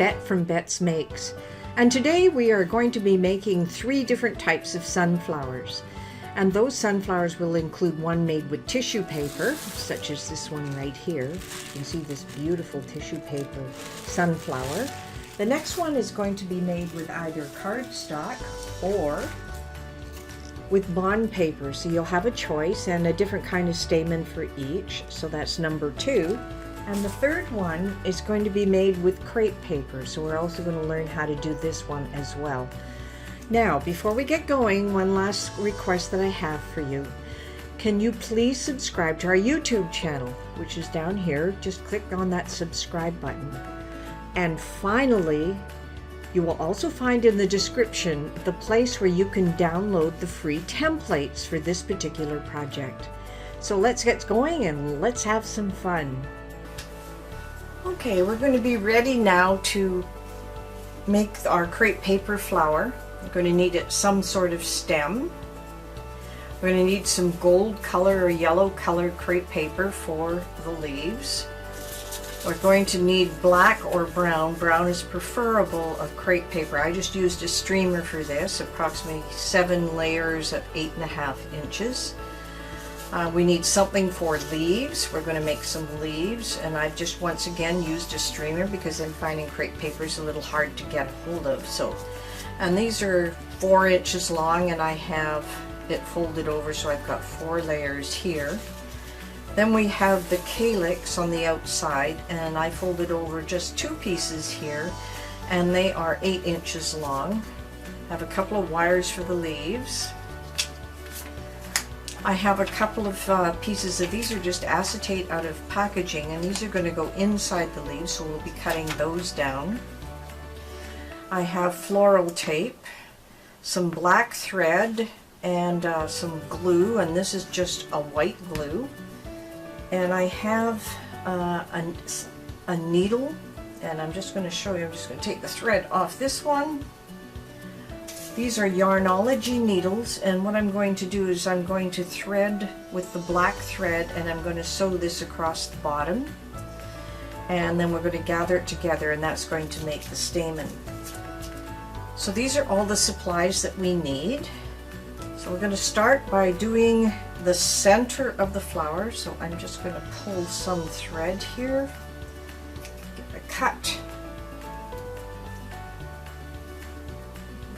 Bet from BettesMakes, and today we are going to be making 3 different types of sunflowers. And those sunflowers will include one made with tissue paper, such as this one right here. You can see this beautiful tissue paper sunflower. The next one is going to be made with either cardstock or with bond paper, so you'll have a choice and a different kind of stamen for each. So that's number 2. And the third one is going to be made with crepe paper, so we're also going to learn how to do this one as well. Now, before we get going, one last request that I have for you. Can you please subscribe to our YouTube channel, which is down here? Just click on that subscribe button. And finally, you will also find in the description the place where you can download the free templates for this particular project. So let's get going and let's have some fun. Okay, we're going to be ready now to make our crepe paper flower. We're going to need some sort of stem. We're going to need some gold color or yellow colored crepe paper for the leaves. We're going to need black or brown. Brown is preferable of crepe paper. I just used a streamer for this, approximately 7 layers of 8.5 inches. We need something for leaves. We're going to make some leaves, and I've just once again used a streamer because I'm finding crepe paper is a little hard to get hold of. And these are 4 inches long, and I have it folded over, so I've got 4 layers here. Then we have the Calyx on the outside, and I folded over just 2 pieces here, and they are 8 inches long. I have a couple of wires for the leaves. I have a couple of pieces of these are just acetate out of packaging, and these are going to go inside the leaves, so we'll be cutting those down. I have floral tape, some black thread, and some glue, and this is just a white glue. And I have a needle, and I'm just going to show you. I'm just going to take the thread off this one. These are Yarnology needles, and what I'm going to do is I'm going to thread with the black thread, and I'm going to sew this across the bottom, and then we're going to gather it together, and that's going to make the stamen. So these are all the supplies that we need. So we're going to start by doing the center of the flower. So I'm just going to pull some thread here, get a cut.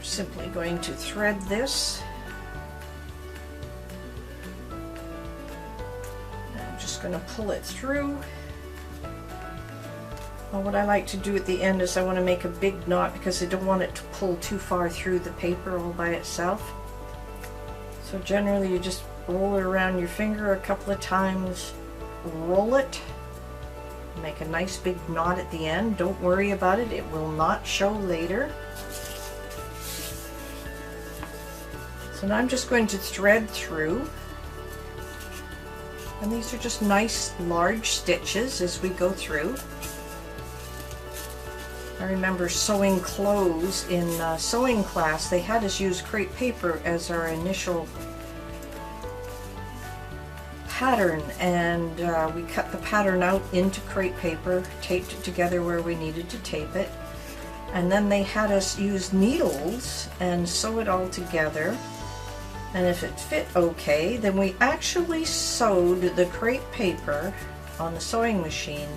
Simply going to thread this. I'm just going to pull it through. Well, what I like to do at the end is I want to make a big knot because I don't want it to pull too far through the paper all by itself. So generally you just roll it around your finger a couple of times, roll it, make a nice big knot at the end. Don't worry about it, it will not show later. So now I'm just going to thread through, and these are just nice large stitches as we go through. I remember sewing clothes in sewing class. They had us use crepe paper as our initial pattern, and we cut the pattern out into crepe paper, taped it together where we needed to tape it, and then they had us use needles and sew it all together. And if it fit okay, then we actually sewed the crepe paper on the sewing machine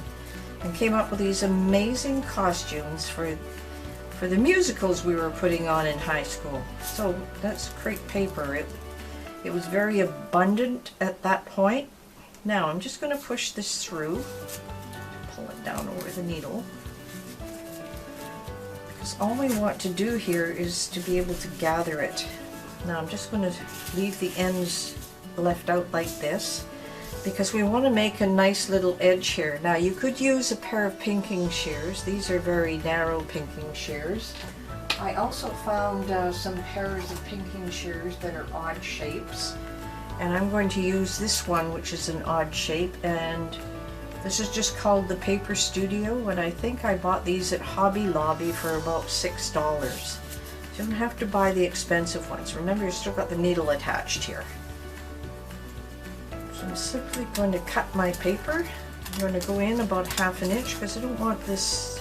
and came up with these amazing costumes for the musicals we were putting on in high school. So that's crepe paper. It was very abundant at that point. Now I'm just going to push this through, pull it down over the needle, because all we want to do here is to be able to gather it. Now I'm just going to leave the ends left out like this because we want to make a nice little edge here. Now you could use a pair of pinking shears. These are very narrow pinking shears. I also found some pairs of pinking shears that are odd shapes, and I'm going to use this one, which is an odd shape, and this is just called the Paper Studio, and I think I bought these at Hobby Lobby for about $6. You don't have to buy the expensive ones. Remember, you've still got the needle attached here. So I'm simply going to cut my paper. I'm going to go in about 1/2 inch because I don't want this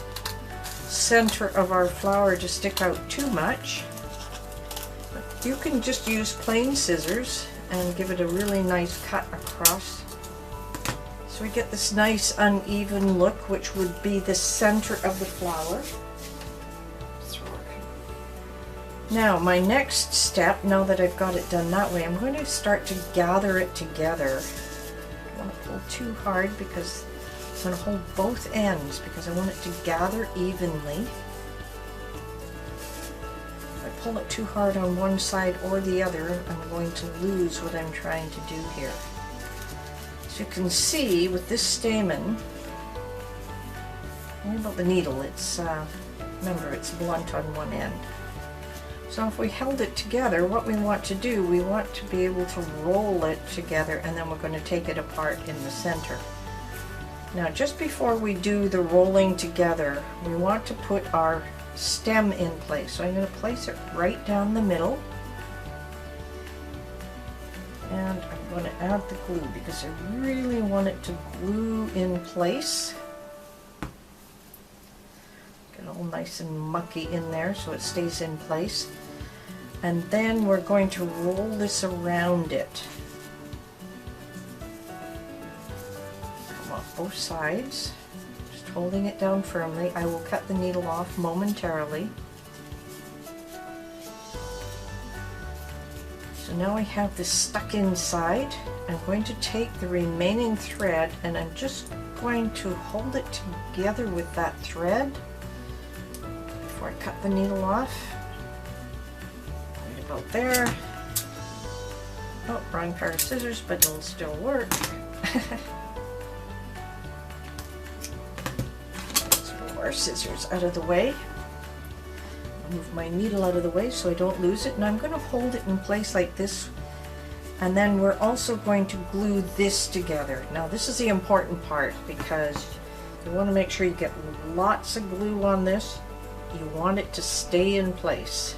center of our flower to stick out too much. You can just use plain scissors and give it a really nice cut across. So we get this nice uneven look, which would be the center of the flower. Now my next step, now that I've got it done that way, I'm going to start to gather it together. I don't want to pull too hard because I'm going to hold both ends because I want it to gather evenly. If I pull it too hard on one side or the other, I'm going to lose what I'm trying to do here. As you can see with this stamen, what about the needle? It's remember, it's blunt on one end. So if we held it together, what we want to do, we want to be able to roll it together, and then we're going to take it apart in the center. Now just before we do the rolling together, we want to put our stem in place. So I'm going to place it right down the middle, and I'm going to add the glue because I really want it to glue in place. Get it all nice and mucky in there so it stays in place. And then we're going to roll this around it. Come off both sides, just holding it down firmly. I will cut the needle off momentarily. So now I have this stuck inside. I'm going to take the remaining thread and I'm just going to hold it together with that thread before I cut the needle off. Right about there. Oh, wrong pair of scissors, but it'll still work. Let's move our scissors out of the way. Move my needle out of the way so I don't lose it, and I'm going to hold it in place like this, and then we're also going to glue this together. Now this is the important part because you want to make sure you get lots of glue on this. You want it to stay in place.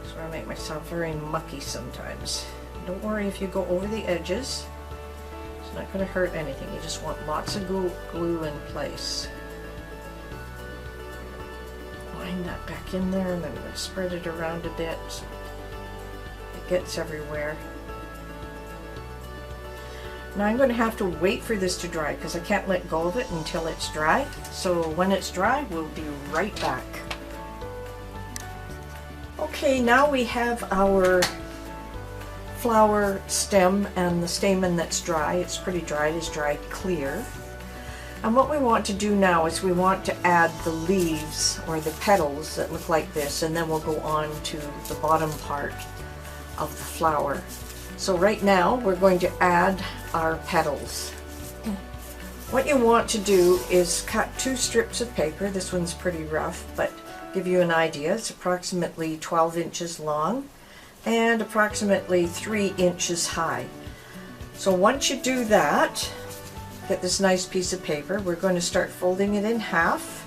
So I make myself very mucky sometimes. Don't worry if you go over the edges, it's not going to hurt anything. You just want lots of glue in place. That back in there, and then I'm going to spread it around a bit so it gets everywhere. Now I'm going to have to wait for this to dry because I can't let go of it until it's dry. So when it's dry, we'll be right back. Okay, now we have our flower stem and the stamen that's dry. It's pretty dry, it is dried clear. And what we want to do now is we want to add the leaves or the petals that look like this, and then we'll go on to the bottom part of the flower. So right now we're going to add our petals. What you want to do is cut 2 strips of paper. This one's pretty rough, but give you an idea. It's approximately 12 inches long and approximately 3 inches high. So once you do that, get this nice piece of paper, we're going to start folding it in half,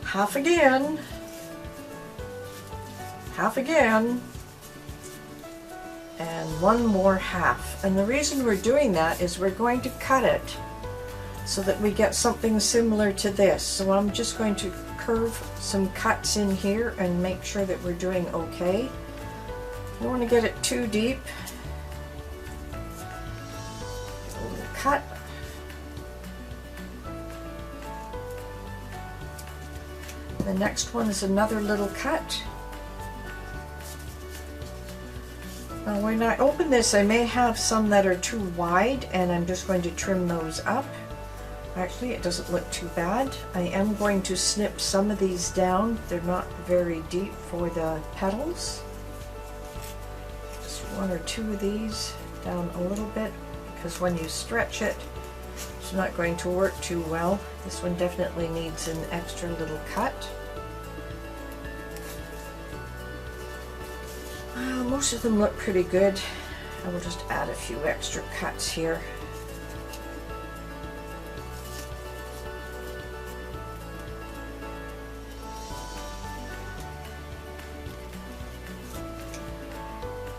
half again, half again, and one more half. And the reason we're doing that is we're going to cut it so that we get something similar to this. So I'm just going to curve some cuts in here and make sure that we're doing okay. You don't want to get it too deep. Cut. The next one is another little cut. Now when I open this, I may have some that are too wide, and I'm just going to trim those up. Actually, it doesn't look too bad. I am going to snip some of these down. They're not very deep for the petals. Just 1 or 2 of these down a little bit, because when you stretch it, it's not going to work too well. This one definitely needs an extra little cut. Most of them look pretty good. I will just add a few extra cuts here.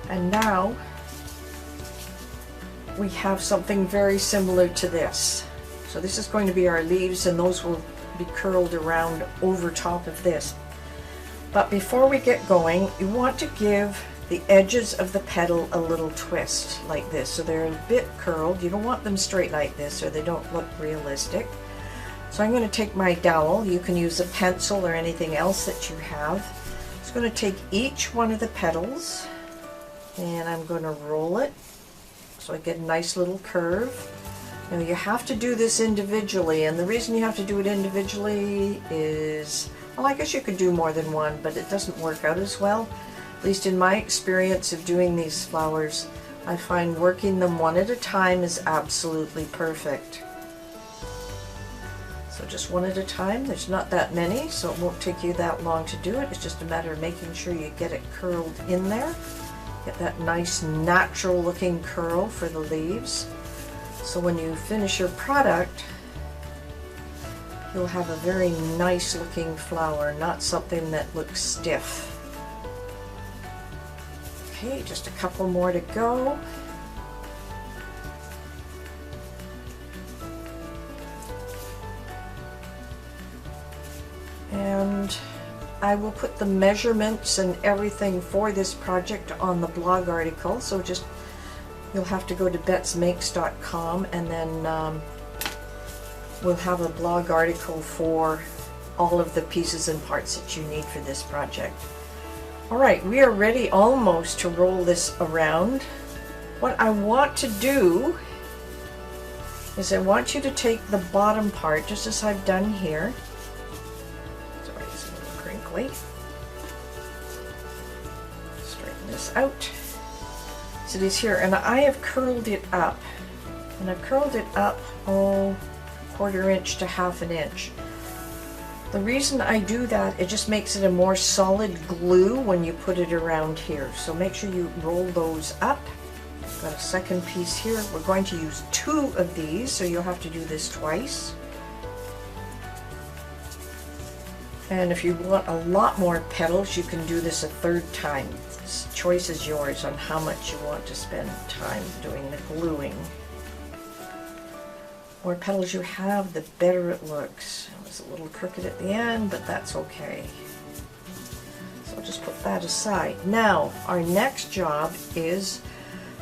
And now we have something very similar to this. So this is going to be our leaves, and those will be curled around over top of this. But before we get going, you want to give the edges of the petal a little twist like this, so they're a bit curled. You don't want them straight like this or they don't look realistic. So I'm going to take my dowel. You can use a pencil or anything else that you have. I'm just going to take each one of the petals and I'm going to roll it so I get a nice little curve. Now you have to do this individually, and the reason you have to do it individually is, well, I guess you could do more than one, but it doesn't work out as well. At least in my experience of doing these flowers, I find working them one at a time is absolutely perfect. So just one at a time. There's not that many, so it won't take you that long to do it. It's just a matter of making sure you get it curled in there. Get that nice natural looking curl for the leaves. So when you finish your product, you'll have a very nice looking flower, not something that looks stiff. Okay, just a couple more to go. And I will put the measurements and everything for this project on the blog article, so just you'll have to go to BettesMakes.com, and then we'll have a blog article for all of the pieces and parts that you need for this project. Alright, we are ready almost to roll this around. What I want to do is I want you to take the bottom part, just as I've done here. Sorry, it's a little crinkly. Straighten this out. So it is here, and I have curled it up, and I've curled it up, oh, 1/4 inch to 1/2 inch. The reason I do that, it just makes it a more solid glue when you put it around here. So make sure you roll those up. Got a second piece here. We're going to use 2 of these, so you'll have to do this twice. And if you want a lot more petals, you can do this a 3rd time. Choice is yours on how much you want to spend time doing the gluing. The more petals you have, the better it looks. It was a little crooked at the end, but that's okay. So I'll just put that aside. Now, our next job is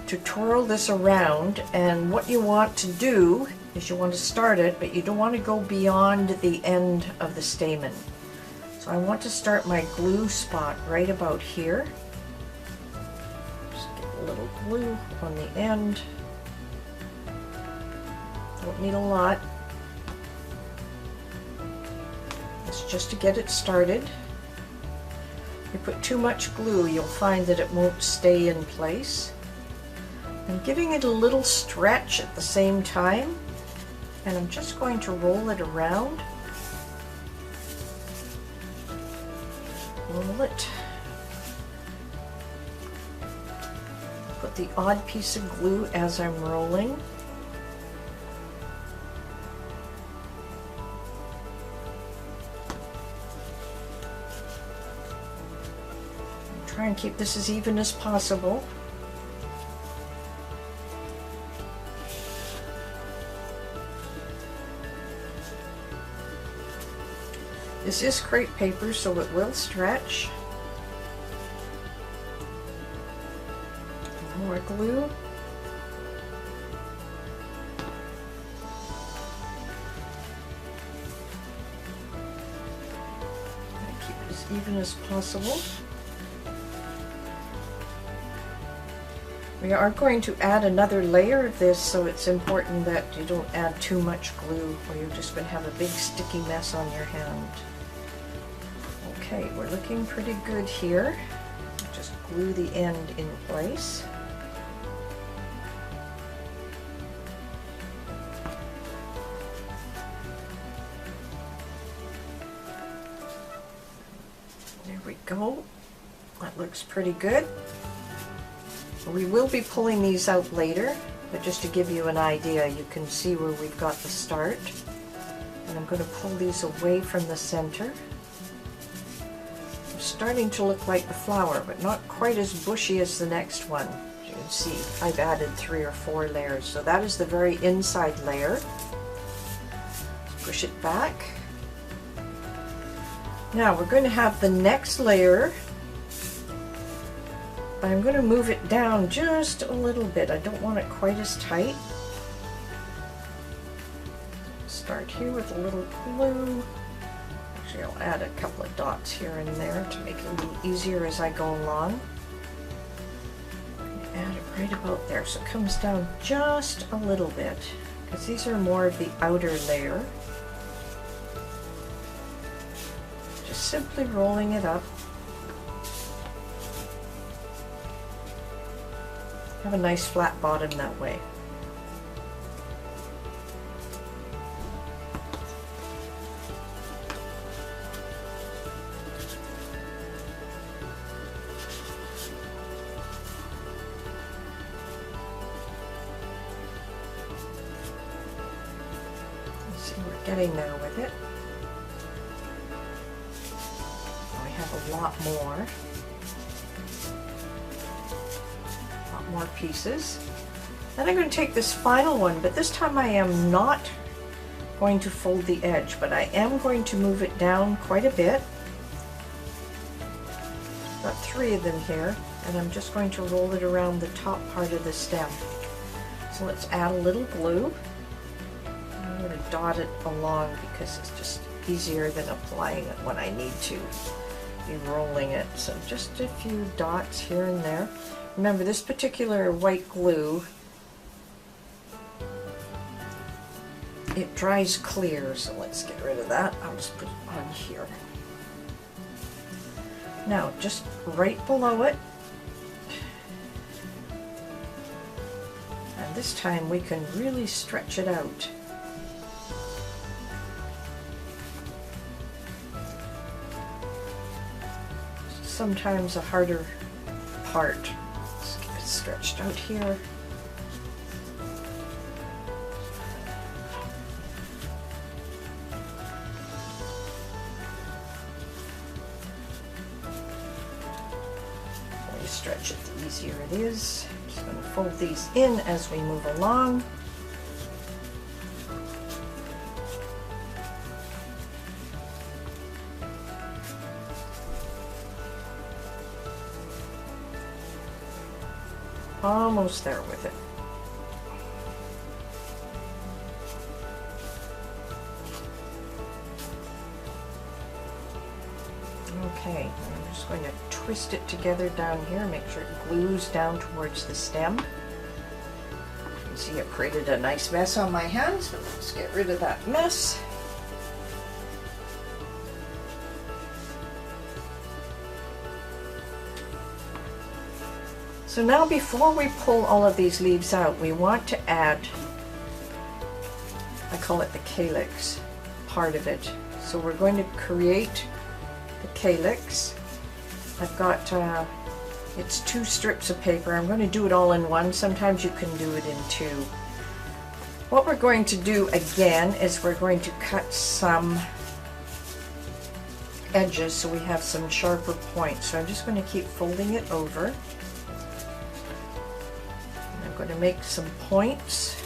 to twirl this around, and what you want to do is you want to start it, but you don't want to go beyond the end of the stamen. So I want to start my glue spot right about here. A little glue on the end. Don't need a lot. It's just to get it started. If you put too much glue, you'll find that it won't stay in place. I'm giving it a little stretch at the same time, and I'm just going to roll it around. Roll it. Put the odd piece of glue as I'm rolling. Try and keep this as even as possible. This is crepe paper, so it will stretch. More glue. Keep it as even as possible. We are going to add another layer of this, so it's important that you don't add too much glue or you're just going to have a big sticky mess on your hand. Okay, we're looking pretty good here. Just glue the end in place. There we go. That looks pretty good. We will be pulling these out later, but just to give you an idea, you can see where we've got the start. And I'm going to pull these away from the center. It's starting to look like the flower, but not quite as bushy as the next one. As you can see, I've added 3 or 4 layers. So that is the very inside layer. push it back. Now we're going to have the next layer, but I'm going to move it down just a little bit. I don't want it quite as tight. Start here with a little glue. Actually, I'll add a couple of dots here and there to make it a little easier as I go along. Add it right about there so it comes down just a little bit, because these are more of the outer layer. Just simply rolling it up. Have a nice flat bottom that way. Getting there with it. We have a lot more pieces. Then I'm going to take this final one, but this time I am not going to fold the edge, but I am going to move it down quite a bit. Got 3 of them here, and I'm just going to roll it around the top part of the stem. So let's add a little glue. I'm going to dot it along because it's just easier than applying it when I need to be rolling it. So just a few dots here and there. Remember, this particular white glue, it dries clear, so let's get rid of that. I'll just put it on here. Now, just right below it, and this time we can really stretch it out. Sometimes a harder part. Let's get it stretched out here. The more you stretch it, the easier it is. I'm just going to fold these in as we move along. Almost there with it. Okay, I'm just going to twist it together down here, make sure it glues down towards the stem. You can see it created a nice mess on my hands, but let's get rid of that mess. So now before we pull all of these leaves out, we want to add, I call it the calyx part of it. So we're going to create the calyx. I've got, it's 2 strips of paper. I'm going to do it all in one. Sometimes you can do it in 2. What we're going to do again is we're going to cut some edges so we have some sharper points. So I'm just going to keep folding it over. I'm going to make some points.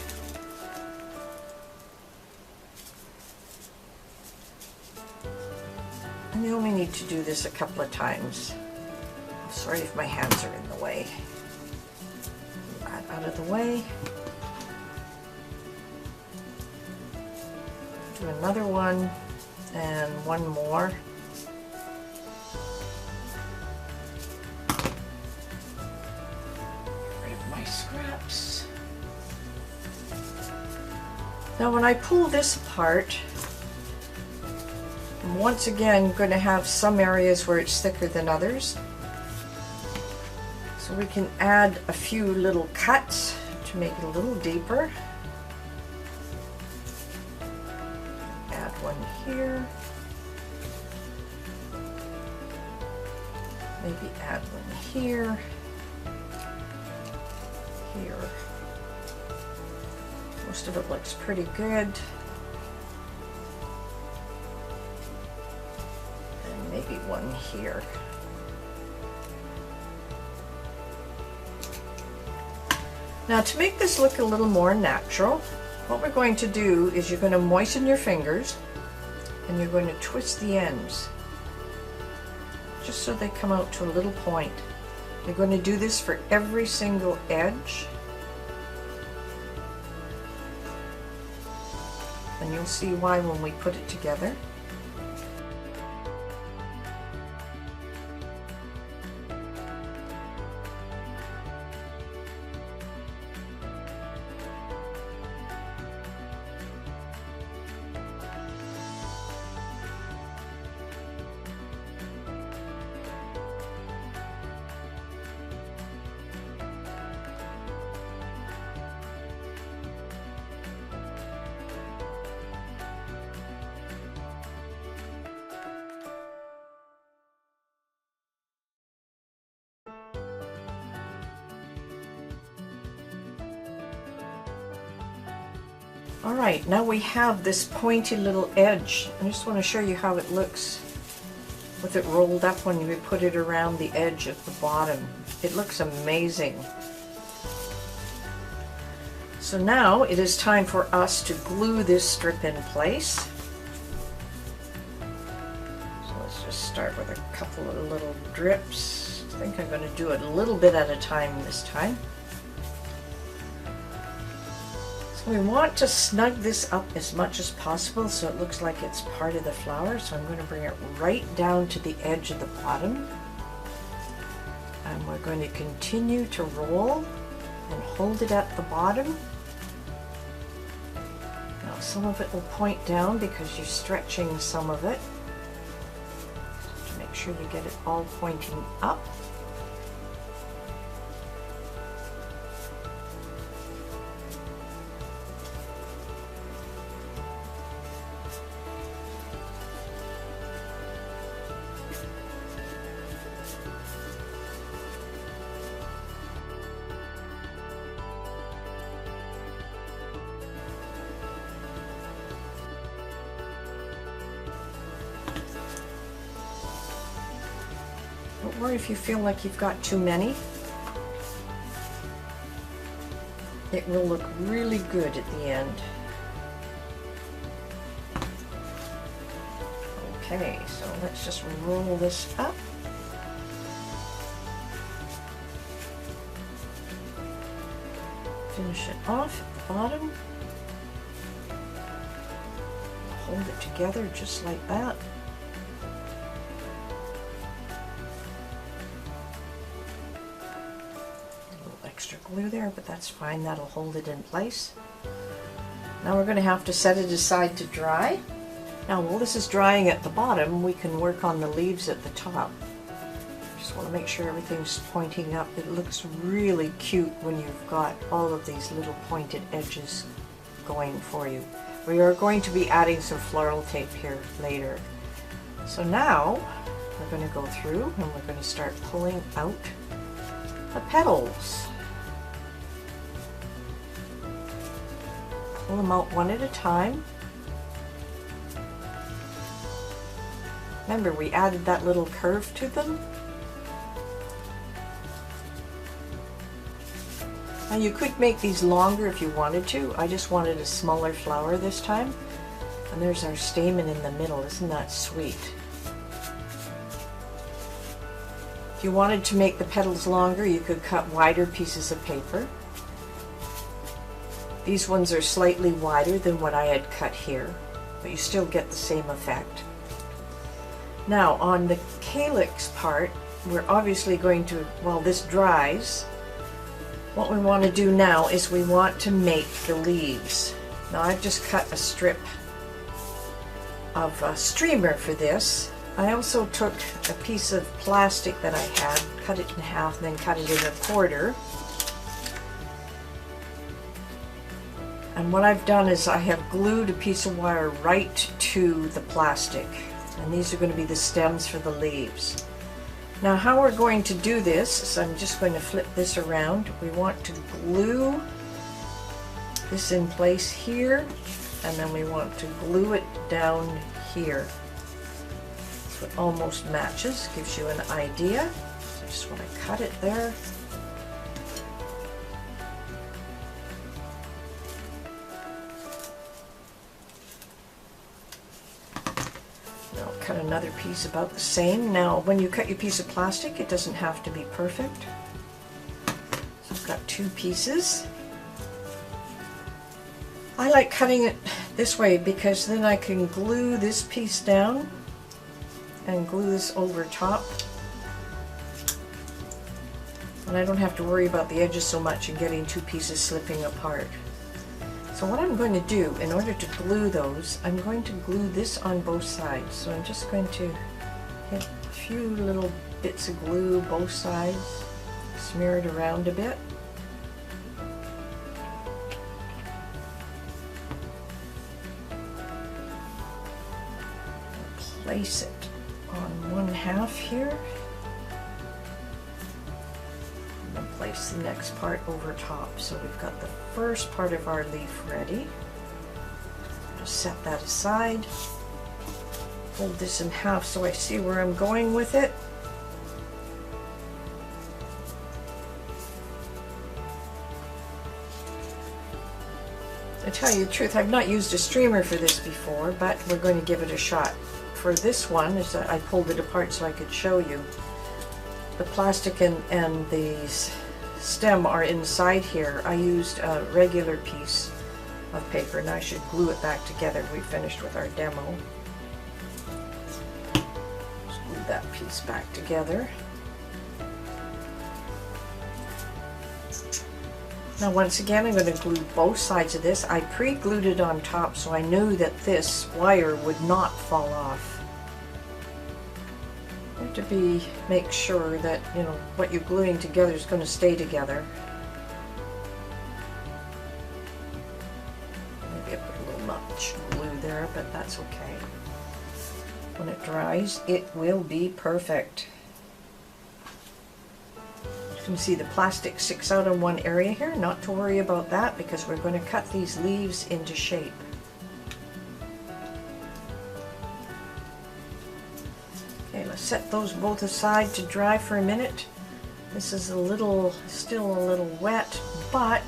And you only need to do this a couple of times. Sorry if my hands are in the way. That out of the way. Do another one and one more. Scraps. Now when I pull this apart, I'm once again going to have some areas where it's thicker than others. So we can add a few little cuts to make it a little deeper. Add one here. Maybe add one here. Here. Most of it looks pretty good. And maybe one here. Now to make this look a little more natural, What we're going to do is you're going to moisten your fingers and you're going to twist the ends just so they come out to a little point. You're going to do this for every single edge, and you'll see why when we put it together. Alright, now we have this pointy little edge. I just want to show you how it looks with it rolled up when we put it around the edge at the bottom. It looks amazing. So now it is time for us to glue this strip in place. So let's just start with a couple of little drips. I think I'm going to do it a little bit at a time this time. We want to snug this up as much as possible so it looks like it's part of the flower. So I'm going to bring it right down to the edge of the bottom. And we're going to continue to roll and hold it at the bottom. Now some of it will point down because you're stretching some of it. To make sure you get it all pointing up. Don't worry if you feel like you've got too many. It will look really good at the end. Okay, so let's just roll this up. Finish it off at the bottom. Hold it together just like that. Extra glue there, but that's fine, that'll hold it in place. Now we're going to have to set it aside to dry. Now while this is drying at the bottom, we can work on the leaves at the top. Just want to make sure everything's pointing up. It looks really cute when you've got all of these little pointed edges going for you. We are going to be adding some floral tape here later. So now we're going to go through and we're going to start pulling out the petals. Pull them out one at a time. Remember, we added that little curve to them. Now you could make these longer if you wanted to. I just wanted a smaller flower this time. And there's our stamen in the middle. Isn't that sweet? If you wanted to make the petals longer, you could cut wider pieces of paper. These ones are slightly wider than what I had cut here, but you still get the same effect. Now on the calyx part, we're obviously going to, while this dries, what we want to do now is we want to make the leaves. Now I've just cut a strip of a streamer for this. I also took a piece of plastic that I had, cut it in half, and then cut it in a quarter. And what I've done is I have glued a piece of wire right to the plastic. And these are going to be the stems for the leaves. Now how we're going to do this is I'm just going to flip this around. We want to glue this in place here, and then we want to glue it down here. So it almost matches, gives you an idea. So I just want to cut it there. cut another piece about the same. Now, when you cut your piece of plastic, it doesn't have to be perfect. So I've got 2 pieces. I like cutting it this way because then I can glue this piece down and glue this over top. And I don't have to worry about the edges so much and getting 2 pieces slipping apart. So what I'm going to do, in order to glue those, I'm going to glue this on both sides. So I'm just going to hit a few little bits of glue both sides, smear it around a bit. Place it on one half here. Place the next part over top. So we've got the first part of our leaf ready. Just set that aside. Fold this in half so I see where I'm going with it. To tell you the truth, I've not used a streamer for this before, but we're going to give it a shot. For this one, is that I pulled it apart so I could show you. The plastic and the stem are inside here. I used a regular piece of paper and I should glue it back together. We finished with our demo. Just glue that piece back together. Now once again, I'm going to glue both sides of this. I pre-glued it on top so I knew that this wire would not fall off. To make sure that, you know, what you're gluing together is going to stay together. Maybe I put a little much glue there, but that's okay. When it dries, it will be perfect. You can see the plastic sticks out in one area here. Not to worry about that because we're going to cut these leaves into shape. Okay, let's set those both aside to dry for a minute. This is still a little wet, but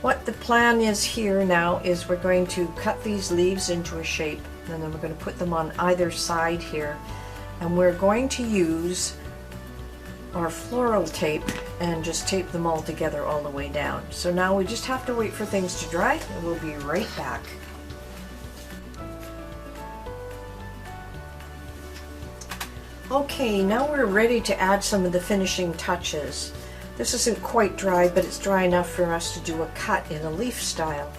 what the plan is here now is we're going to cut these leaves into a shape, and then we're going to put them on either side here, and we're going to use our floral tape and just tape them all together all the way down. So now we just have to wait for things to dry, and we'll be right back. Okay, now we're ready to add some of the finishing touches. This isn't quite dry, but it's dry enough for us to do a cut in a leaf style.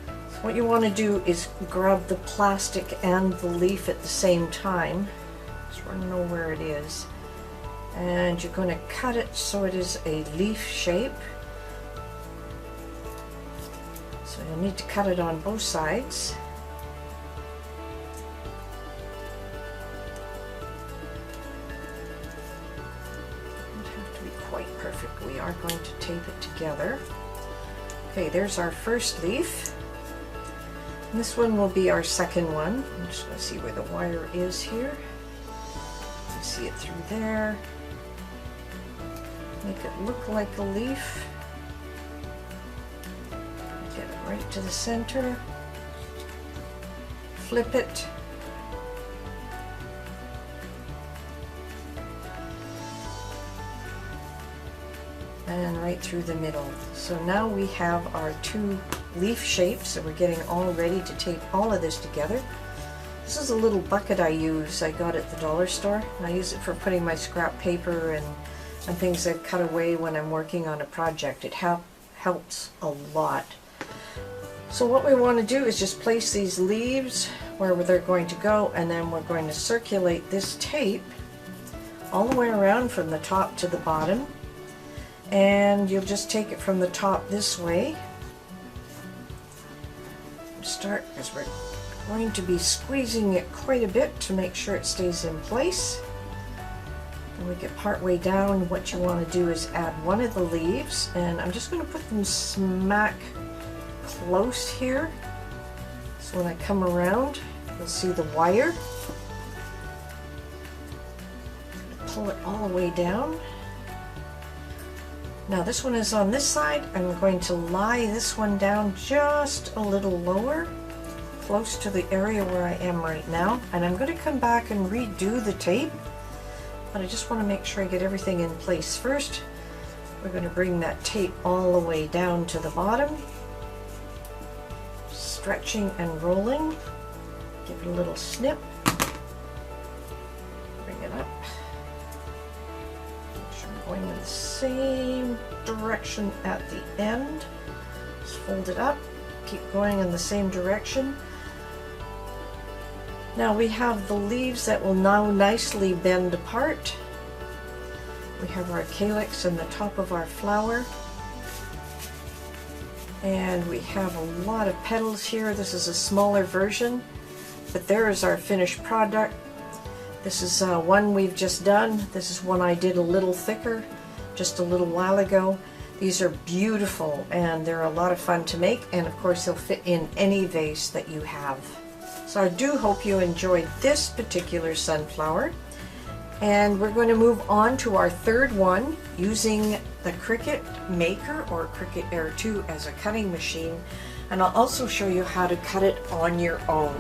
So what you want to do is grab the plastic and the leaf at the same time. Just want to know where it is. And you're going to cut it so it is a leaf shape. So you'll need to cut it on both sides. Perfect. We are going to tape it together. Okay, there's our first leaf. And this one will be our second one. I'm just going to see where the wire is here. You can see it through there. Make it look like a leaf. Get it right to the center. Flip it. And right through the middle. So now we have our 2 leaf shapes, so we're getting all ready to tape all of this together. This is a little bucket I use. I got at the dollar store. I use it for putting my scrap paper and things I've cut away when I'm working on a project. It helps a lot. So what we want to do is just place these leaves where they're going to go, and then we're going to circulate this tape all the way around from the top to the bottom. And you'll just take it from the top this way. Start, because we're going to be squeezing it quite a bit to make sure it stays in place. When we get part way down, what you want to do is add one of the leaves, and I'm just going to put them smack close here. So when I come around, you'll see the wire. Pull it all the way down. Now this one is on this side. I'm going to lie this one down just a little lower. close to the area where I am right now, and I'm going to come back and redo the tape, but I just want to make sure I get everything in place first. We're going to bring that tape all the way down to the bottom, stretching and rolling. Give it a little snip, bring it up, make sure I'm going in the same direction at the end. Just fold it up, keep going in the same direction. Now we have the leaves that will now nicely bend apart. We have our calyx in the top of our flower, and we have a lot of petals here. This is a smaller version, but there is our finished product. This is one we've just done. This is one I did a little thicker just a little while ago. These are beautiful and they're a lot of fun to make, and of course they'll fit in any vase that you have. So I do hope you enjoyed this particular sunflower, and we're going to move on to our third one using the Cricut Maker or Cricut Air 2 as a cutting machine, and I'll also show you how to cut it on your own.